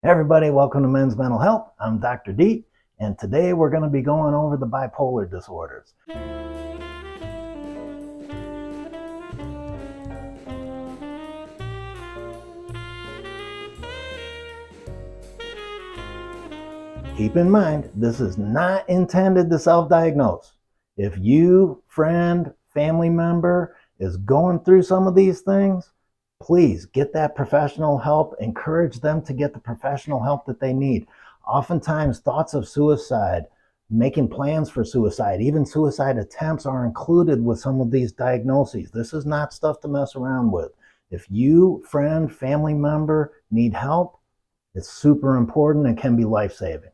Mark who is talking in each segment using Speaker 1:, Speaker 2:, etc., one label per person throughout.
Speaker 1: Hey everybody, welcome to Men's Mental Health. I'm Dr. D, and today we're going to be going over the bipolar disorders. Keep in mind, this is not intended to self-diagnose. If you, friend, family member is going through some of these things, please get that professional help. Encourage them to get the professional help that they need. Oftentimes, thoughts of suicide, making plans for suicide, even suicide attempts are included with some of these diagnoses. This is not stuff to mess around with. If you, friend, family member need help, it's super important and can be life-saving.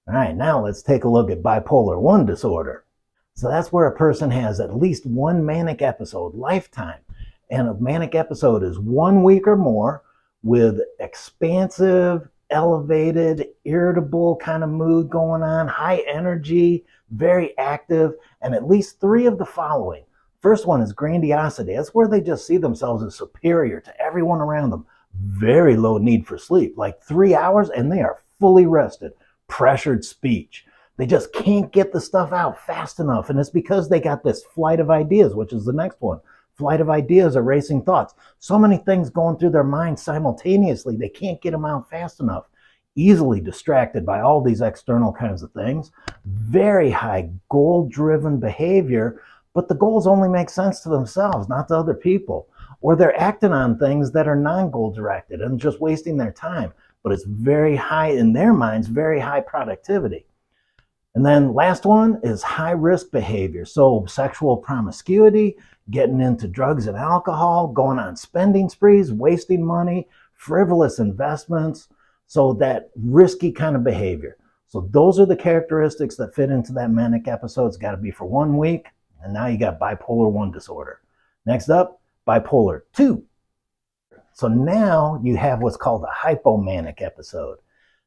Speaker 1: All right, now let's take a look at bipolar I disorder. So that's where a person has at least one manic episode, lifetime. And a manic episode is 1 week or more with expansive, elevated, irritable kind of mood going on, high energy, very active, and at least 3 of the following. First one is grandiosity. That's where they just see themselves as superior to everyone around them. Very low need for sleep, like 3 hours and they are fully rested. Pressured speech. They just can't get the stuff out fast enough. And it's because they got this flight of ideas, which is the next one. Flight of ideas are racing thoughts. So many things going through their mind simultaneously, they can't get them out fast enough. Easily distracted by all these external kinds of things. Very high goal-driven behavior, but the goals only make sense to themselves, not to other people. Or they're acting on things that are non-goal directed and just wasting their time. But it's very high in their minds, very high productivity. And then last one is high risk behavior. So sexual promiscuity, getting into drugs and alcohol, going on spending sprees, wasting money, frivolous investments. So that risky kind of behavior. So those are the characteristics that fit into that manic episode. It's got to be for 1 week. And now you got bipolar I disorder. Next up, bipolar II. So now you have what's called a hypomanic episode.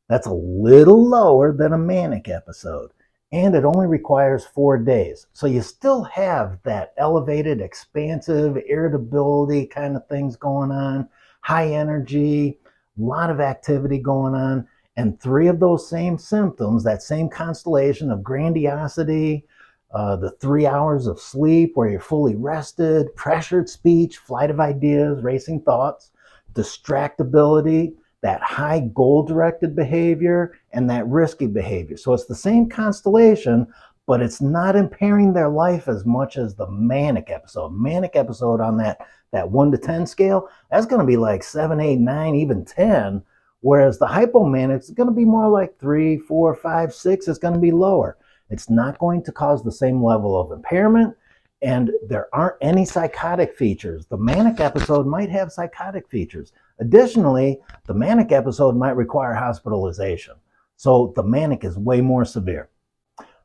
Speaker 1: That's a little lower than a manic episode. And it only requires 4 days. So you still have that elevated, expansive, irritability kind of things going on, high energy, a lot of activity going on. And 3 of those same symptoms, that same constellation of grandiosity, the 3 hours of sleep where you're fully rested, pressured speech, flight of ideas, racing thoughts, distractibility, that high goal-directed behavior, and that risky behavior. So it's the same constellation, but it's not impairing their life as much as the manic episode. Manic episode on that 1 to 10 scale, that's going to be like 7, 8, 9, even 10, whereas the hypomanic is going to be more like 3, 4, 5, 6. It's going to be lower. It's not going to cause the same level of impairment, and there aren't any psychotic features. The manic episode might have psychotic features. Additionally, the manic episode might require hospitalization. So the manic is way more severe.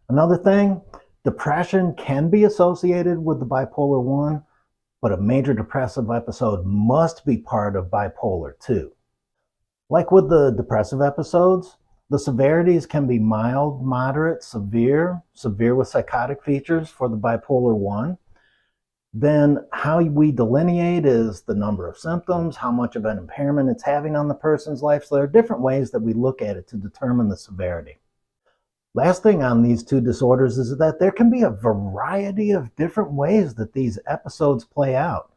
Speaker 1: Another thing, depression can be associated with the bipolar I, but a major depressive episode must be part of bipolar II. Like with the depressive episodes, the severities can be mild, moderate, severe with psychotic features for the bipolar I. Then how we delineate is the number of symptoms, how much of an impairment it's having on the person's life. So there are different ways that we look at it to determine the severity. Last thing on these 2 disorders is that there can be a variety of different ways that these episodes play out.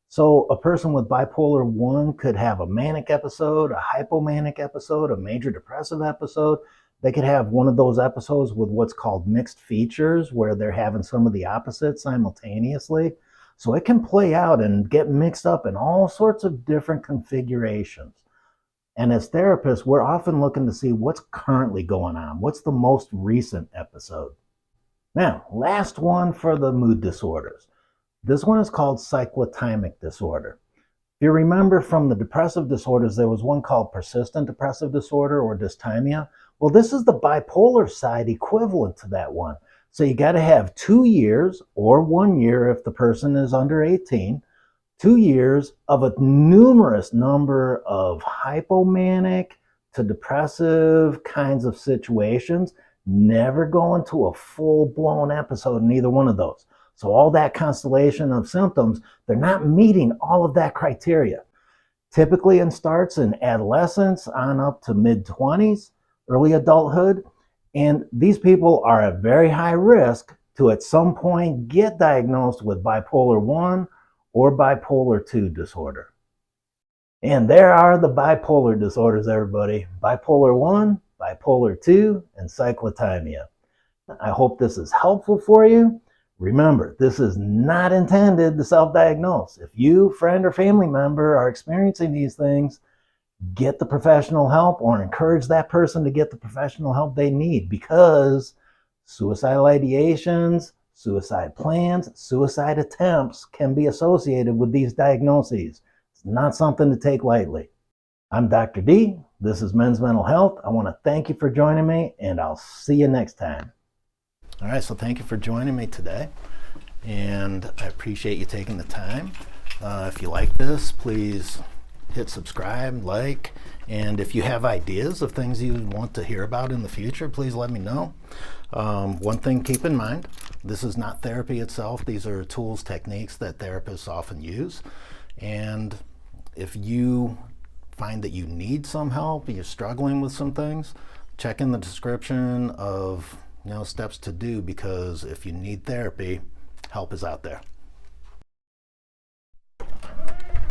Speaker 1: So a person with bipolar I could have a manic episode, a hypomanic episode, a major depressive episode. They could have one of those episodes with what's called mixed features, where they're having some of the opposites simultaneously. So it can play out and get mixed up in all sorts of different configurations. And as therapists, we're often looking to see what's currently going on. What's the most recent episode? Now, last one for the mood disorders. This one is called cyclothymic disorder. If you remember from the depressive disorders, there was one called persistent depressive disorder or dysthymia. Well, this is the bipolar side equivalent to that one. So you got to have 2 years or 1 year if the person is under 18, 2 years of a numerous number of hypomanic to depressive kinds of situations, never go into a full-blown episode in either one of those. So all that constellation of symptoms, they're not meeting all of that criteria. Typically it starts in adolescence on up to mid-20s, early adulthood, and these people are at very high risk to at some point get diagnosed with bipolar I or bipolar II disorder. And there are the bipolar disorders, everybody. Bipolar I, bipolar II, and cyclothymia. I hope this is helpful for you. Remember, this is not intended to self-diagnose. If you, friend, or family member are experiencing these things, get the professional help or encourage that person to get the professional help they need, because suicidal ideations, suicide plans, suicide attempts can be associated with these diagnoses. It's not something to take lightly. I'm Dr. D. This is Men's Mental Health. I want to thank you for joining me, and I'll see you next time. All right, so thank you for joining me today, and I appreciate you taking the time. If you like this, please hit subscribe, like, and if you have ideas of things you want to hear about in the future, please let me know. One thing, keep in mind, this is not therapy itself. These are tools, techniques that therapists often use. And if you find that you need some help, you're struggling with some things, check in the description of steps to do, because if you need therapy, help is out there.